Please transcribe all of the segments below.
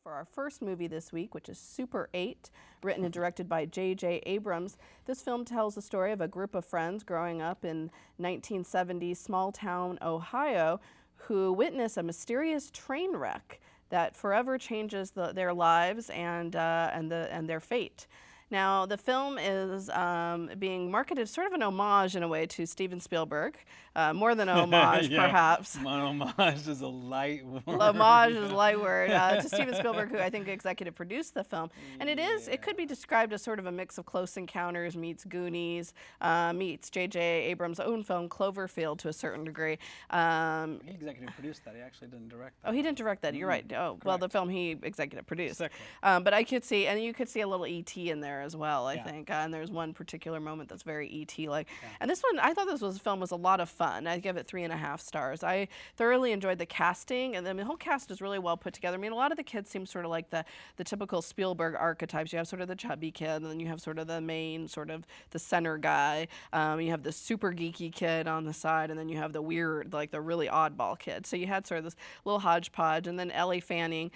For our first movie this week, which is Super 8, written and directed by J.J. Abrams. This film tells the story of a group of friends growing up in 1970s small town Ohio who witness a mysterious train wreck that forever changes their lives and their fate. Now, the film is being marketed sort of an homage in a way to Steven Spielberg, more than a homage, Yeah, perhaps. Homage is a light word. Homage is a light word to Steven Spielberg, who I think executive produced the film. And it could be described as sort of a mix of Close Encounters meets Goonies, meets J.J. Abrams' own film Cloverfield to a certain degree. He executive produced that. He actually didn't direct that. Oh, he didn't direct that. You're right. Oh, correct. well, the film he executive produced. Exactly. But I could see, and you could see a little E.T. in there as well, I Yeah. think. And there's one particular moment that's very E.T.-like. Yeah. And this one, I thought this film was a lot of fun. I give it 3.5 stars. I thoroughly enjoyed the casting, and the whole cast is really well put together. I mean, a lot of the kids seem sort of like the typical Spielberg archetypes. You have sort of the chubby kid, and then you have sort of the main, sort of the center guy. You have the super geeky kid on the side, and then you have the weird, like the really oddball kid. So you had sort of this little hodgepodge, and then Ellie Fanning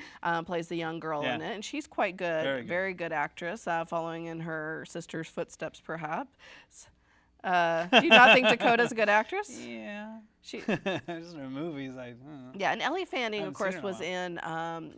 plays the young girl in it, and she's quite good, very good actress, following in her sister's footsteps, perhaps. Do you not think Dakota's a good actress? Yeah. She just in her movies, yeah, and Ellie Fanning, of course, was in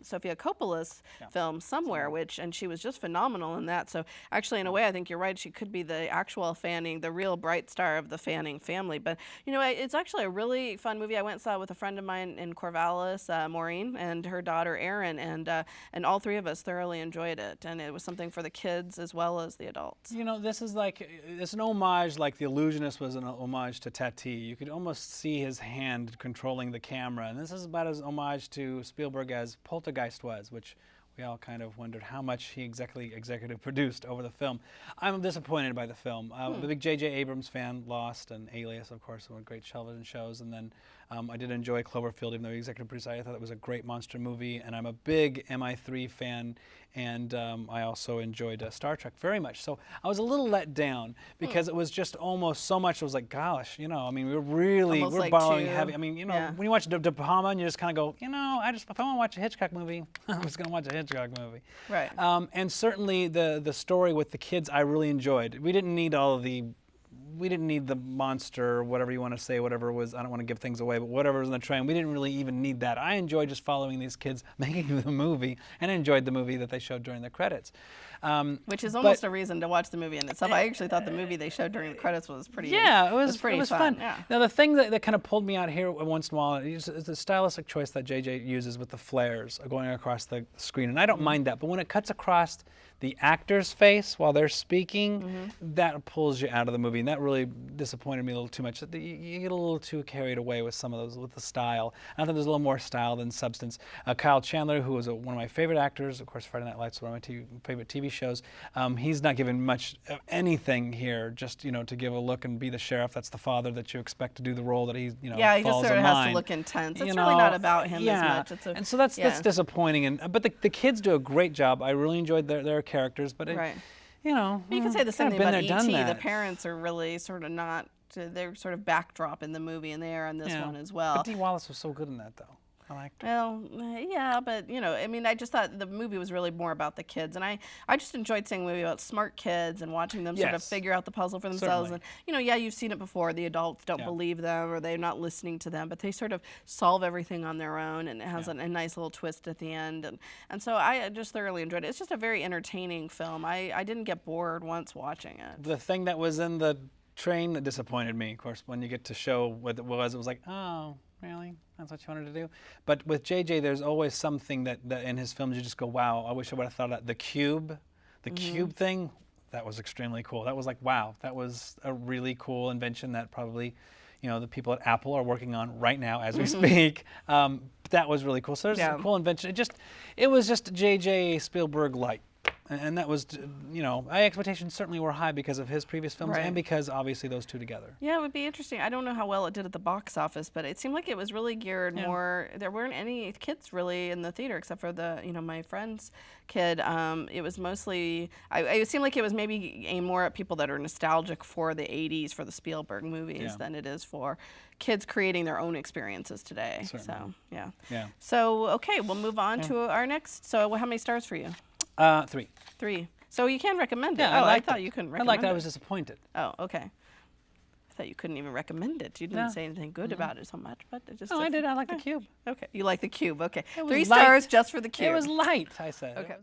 Sofia Coppola's film Somewhere, and she was just phenomenal in that. So actually, in a way, I think you're right. She could be the actual Fanning, the real bright star of the Fanning family. But you know, it's actually a really fun movie. I went and saw it with a friend of mine in Corvallis, Maureen, and her daughter Erin, and all three of us thoroughly enjoyed it. And it was something for the kids as well as the adults. You know, this is like it's an homage, like The Illusionist was an homage to Tati. You could almost see his hand controlling the camera, and this is about as homage to Spielberg as Poltergeist was, which we all kind of wondered how much he executive produced over the film. I'm disappointed by the film. I'm a big J.J. Abrams fan. Lost and Alias, of course, were great television shows, and then I did enjoy Cloverfield, even though he executive produced it. I thought it was a great monster movie, and I'm a big MI3 fan, and I also enjoyed Star Trek very much. So I was a little let down because it was just almost so much. It was like, gosh, you know, I mean, we're like borrowing heavy. I mean, you know, when you watch De Palma, and you just kind of go, you know, if I want to watch a Hitchcock movie, I'm just going to watch a Hitchcock movie. Right. And certainly the story with the kids, I really enjoyed. We didn't need the monster, or whatever you want to say, whatever it was. I don't want to give things away, but whatever was in the train, we didn't really even need that. I enjoyed just following these kids making the movie, and enjoyed the movie that they showed during the credits. Which is almost a reason to watch the movie in itself. I actually thought the movie they showed during the credits was pretty. Yeah, it was pretty fun. Yeah. Now the thing that kind of pulled me out here once in a while is the stylistic choice that JJ uses with the flares going across the screen, and I don't mind that. But when it cuts across the actor's face while they're speaking, that pulls you out of the movie, and that really disappointed me a little too much. You get a little too carried away with some of those, with the style. I thought there's a little more style than substance. Kyle Chandler, who was one of my favorite actors, of course, Friday Night Lights is one of my favorite TV shows. He's not given much of anything here, just to give a look and be the sheriff. That's the father that you expect to do the role that he he falls just sort in of has line. to look intense. It's really not about him as much. And so that's disappointing. But the kids do a great job. I really enjoyed their characters, but you can say the same thing about E.T. The that. parents are really sort of not. They're sort of backdrop in the movie, and they are in this one as well. But Dee Wallace was so good in that, though. I liked her. Well, yeah, but I mean, I just thought the movie was really more about the kids, and I just enjoyed seeing a movie about smart kids and watching them sort of figure out the puzzle for themselves. Certainly. And you've seen it before. The adults don't believe them, or they're not listening to them, but they sort of solve everything on their own, and it has a nice little twist at the end, and so I just thoroughly enjoyed it. It's just a very entertaining film. I didn't get bored once watching it. The thing that was in the train that disappointed me, of course, when you get to show what it was like, oh, really? That's what you wanted to do? But with JJ, there's always something that in his films you just go, wow, I wish I would have thought of that. The cube thing, that was extremely cool. That was like, wow, that was a really cool invention that probably, the people at Apple are working on right now as we speak. That was really cool. So there's a cool invention. It was just JJ Spielberg light. And that was, my expectations certainly were high because of his previous films Right. and because obviously those two together. Yeah, it would be interesting. I don't know how well it did at the box office, but it seemed like it was really geared more. There weren't any kids really in the theater except for my friend's kid. It was mostly. It seemed like it was maybe aimed more at people that are nostalgic for the '80s, for the Spielberg movies, than it is for kids creating their own experiences today. Certainly. So yeah. Yeah. So okay, we'll move on to our next. So how many stars for you? 3. 3. So you can recommend it. Yeah, Oh, I I liked thought it. you couldn't I recommend liked it. it. I was disappointed. Oh, okay. I thought you couldn't even recommend it. You didn't No. say anything good about it so much, but it just. No, I did. I liked the cube. Okay, you like the cube. Okay, It was 3 light. stars just for the cube. It was light, I said. Okay.